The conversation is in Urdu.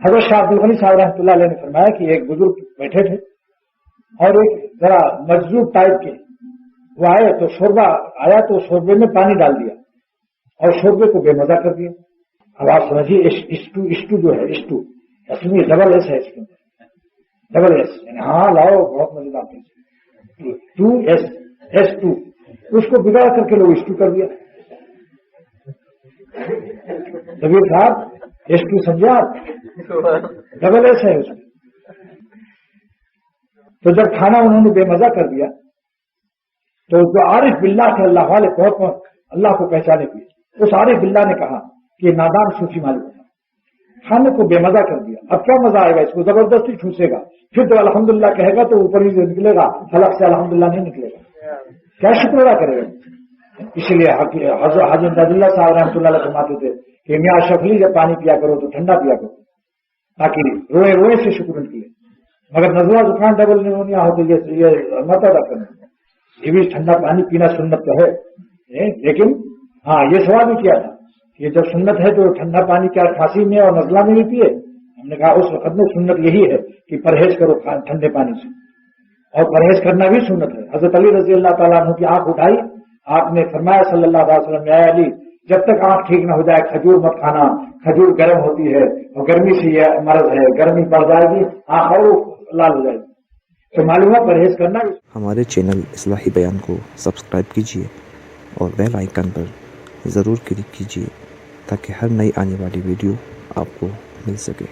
حضرت شاہ عبد الغنی صاحب رحمۃ اللہ علیہ نے فرمایا کہ ایک بزرگ بیٹھے تھے اور ایک ذرا مجذوب ٹائپ کے وہ آئے تو شوربہ آیا تو شوربے میں پانی ڈال دیا اور شوربے کو بے مزہ کر دیا. اب آپ سمجھیے اسٹو جو ہے اسٹو اصل میں ڈبل ایس ہے اس کے اندر ڈبل ایس یعنی ہاں لاؤ بہت مزے دار ٹو اس کو بگاڑ کر کے لوگ اسٹو کر دیا. طبیعت صاحب اسٹو سمجھا ڈبل ایس ہے اس میں. تو جب کھانا انہوں نے بے مزہ کر دیا تو جو عارف باللہ کے اللہ والے بہت اللہ کو پہچانے کے اس عارف باللہ نے کہا کہ نادان صوفی معلوم ہوتا کھانے کو بے مزہ کر دیا. اب کیا مزہ آئے گا اس کو زبردستی ٹھوسے گا پھر تو الحمدللہ کہے گا تو اوپر ہی سے نکلے گا حلق سے الحمدللہ نہیں نکلے گا. کیا شکر ادا کرے گا. اسی لیے حضرت اللہ صاحب رحمۃ اللہ علیہ فرماتے تھے کہ میاں شفلی جب پانی پیا کرو تو ٹھنڈا پیا کرو تاکہ روئے روئے سے شکر نکلے. مگر نزلہ زکام ڈبل نیمونیا ہو تو یہ مت ادا کرنا. یہ بھی ٹھنڈا پانی پینا سنت تو ہے لیکن ہاں یہ سوال بھی کیا تھا کہ جب سنت ہے تو ٹھنڈا پانی کیا کھانسی میں اور نزلہ میں بھی پیے. ہم نے کہا اس وقت میں سنت یہی ہے کہ پرہیز کرو ٹھنڈے پانی سے اور پرہیز کرنا بھی سنت ہے. حضرت علی رضی اللہ تعالیٰ عنہ کی آنکھ اٹھائی آپ نے فرمایا صلی اللہ علیہ وسلم اے علی جب تک آنکھ ٹھیک نہ ہو جائے کھجور مت کھانا کھجور گرم ہوتی ہے اور گرمی سے یہ مرض ہے گرمی پڑ جائے گی آنکھ اور لال ہو جائے گی. تو معلوم ہے پرہیز کرنا. ہمارے چینل اصلاحی بیان کو سبسکرائب کیجیے اور بیل آئیکن پر ضرور کلک کیجیے تاکہ ہر نئی آنے والی ویڈیو آپ کو مل سکے.